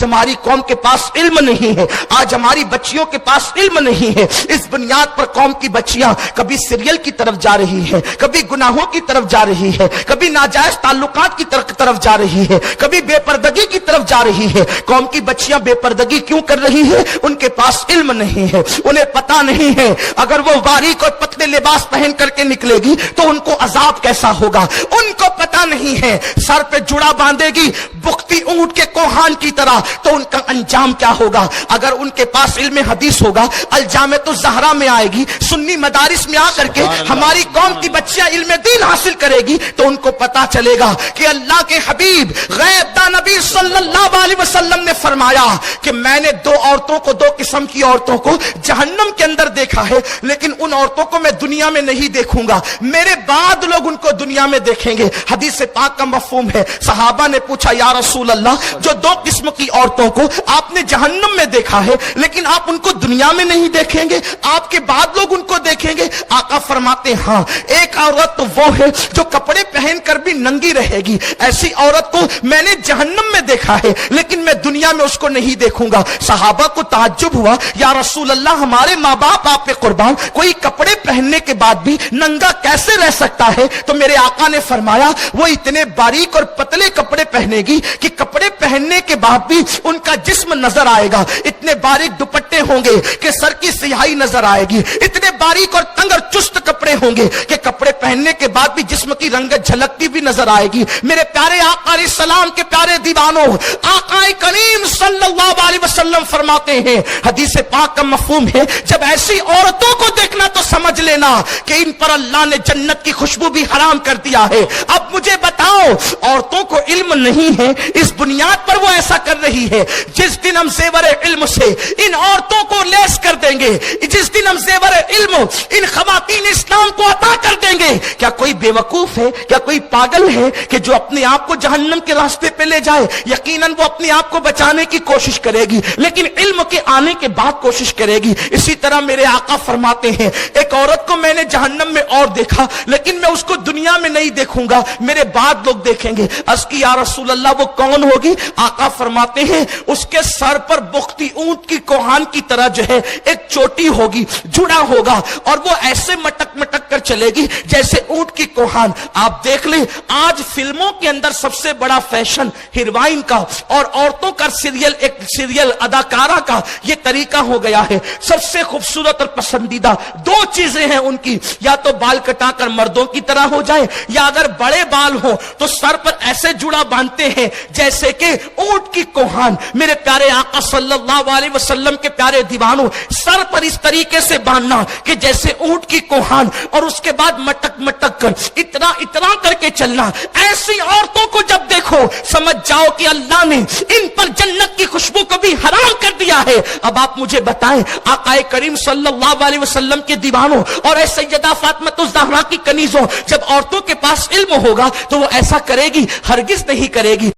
ہماری قوم کے پاس علم نہیں ہے، آج ہماری بچیوں کے پاس علم نہیں ہے، اس بنیاد پر قوم کی بچیاں کبھی سیریل کی طرف جا رہی ہیں، کبھی گناہوں کی طرف جا رہی ہے، کبھی ناجائز تعلقات کی طرف جا رہی ہے، کبھی بے پردگی کی طرف جا رہی ہے۔ قوم کی بچیاں بے پردگی کیوں کر رہی ہے؟ ان کے پاس علم نہیں ہے، انہیں پتہ نہیں ہے اگر وہ باریک اور پتلے لباس پہن کر کے نکلے گی تو ان کو عذاب کیسا ہوگا، ان کو پتہ نہیں ہے سر پہ جڑا باندھے گی بختی اونٹ کے کوہان کی طرح تو ان کا انجام کیا ہوگا۔ اگر ان کے پاس علم حدیث ہوگا، الجامعۃ الزہرا میں آئے گی، سنی مدارس میں آ کر کے ہماری قوم کی بچیاں علم دین حاصل کرے گی تو ان کو پتا چلے گا کہ اللہ کے حبیب غیب داں نبی صلی اللہ علیہ وسلم نے فرمایا کہ میں نے دو عورتوں کو، دو قسم کی عورتوں کو جہنم کے اندر دیکھا ہے، لیکن ان عورتوں کو میں دنیا میں نہیں دیکھوں گا، میرے بعد لوگ ان کو دنیا میں دیکھیں گے۔ حدیث پاک کا مفہوم ہے، صحابہ نے پوچھا یا رسول اللہ، جو دو قسم کی عورتوں کو آپ نے جہنم میں دیکھا ہے لیکن آپ ان کو دنیا میں نہیں دیکھیں گے، آپ کے بعد لوگ ان کو دیکھیں گے؟ آقا فرماتے ہاں، ایک عورت تو وہ ہے جو کپڑے پہن کر بھی ننگی رہے گی، ایسی عورت کو میں نے جہنم میں دیکھا ہے لیکن میں دنیا میں اس کو نہیں دیکھوں گا۔ صحابہ کو تعجب ہوا، یا رسول اللہ ہمارے ماں باپ آپ پہ قربان، کوئی کپڑے پہننے کے بعد بھی ننگا کیسے رہ سکتا ہے؟ تو میرے آقا نے فرمایا وہ اتنے باریک اور پتلے کپڑے پہنے گی کہ کپڑے پہننے کے بعد بھی ان کا جسم نظر آئے گا، اتنے باریک دوپٹے ہوں گے کہ سر کی سیاہی نظر آئے گی، اتنے باریک اور تنگ اور چست کپڑے ہوں گے کہ کپڑے پہننے کے بعد بھی جسم کی رنگت جھلکتی بھی نظر آئے گی۔ میرے پیارے آقا علیہ السلام کے پیارے دیوانوں، آقا کریم صلی اللہ علیہ وسلم فرماتے ہیں، حدیث پاک کا مفہوم ہے، جب ایسی عورتوں کو دیکھنا تو سمجھ لینا کہ ان پر اللہ نے جنت کی خوشبو بھی حرام کر دیا ہے۔ اب مجھے بتاؤ، عورتوں کو علم نہیں ہے، اس بنیاد پر وہ ایسا کر رہی ہے۔ جس دن ہم زیور علم سے ان عورتوں کو لیس کر دیں گے، جس دن ہم زیور علم ان خواتین اسلام کو عطا کر دیں گے، کیا کوئی بے وقوف ہے، کیا کوئی پاگل ہے کہ جو اپنے آپ کو جہنم کے راستے پہ لے جائے؟ یقیناً وہ اپنے آپ کو بچانے کی کوشش کرے گی لیکن علم کے آنے کے بعد کوشش کرے گی۔ اسی طرح میرے آقا فرماتے ہیں، ایک عورت کو میں نے جہنم میں اور دیکھا لیکن میں اس کو دنیا میں نہیں دیکھوں گا، میرے بعد لوگ دیکھیں گے۔ عرض کی یا رسول اللہ وہ کون ہوگی؟ آقا فرماتے ہیں اس کے سر پر بختی اونٹ کی کوہان کی طرح جو ہے ایک چوٹی ہوگی، جڑا ہوگا، اور وہ ایسے مٹک مٹک کر چلے گی جیسے اونٹ کی کوہان۔ آپ دیکھ لیں آج فلموں کے اندر سب سے بڑا فیشن ہیروائن کا اور عورتوں کا سیریل اداکارہ کا یہ طریقہ ہو گیا ہے۔ سب سے خوبصورت اور پسندیدہ دو چیزیں ہیں ان کی، یا تو بال کٹا کر مردوں کی طرح ہو جائے، یا اگر بڑے بال ہوں تو سر پر ایسے جڑا باندھتے ہیں جیسے کہ اونٹ کی کوہان۔ میرے پیارے آقا صلی اللہ علیہ وسلم کے پیارے دیوانوں، سر پر اس طریقے سے باندھنا کہ جیسے اونٹ کی کوہان، اور اس کے بعد مٹک مٹک کر اتنا کر کے چلنا۔ ایسی عورتوں کو جب دیکھو سمجھ جاؤ کہ اللہ نے ان پر جنت کی خوشبو کو بھی حرام کر دیا ہے۔ اب آپ مجھے بتائیں، آقا کریم صلی اللہ علیہ وسلم کے دیوانوں اور اے سیدہ فاطمہ الزہرا کی کنیزوں، جب عورتوں کے پاس علم ہوگا تو وہ ایسا کرے گی؟ ہرگز نہیں کرے گی۔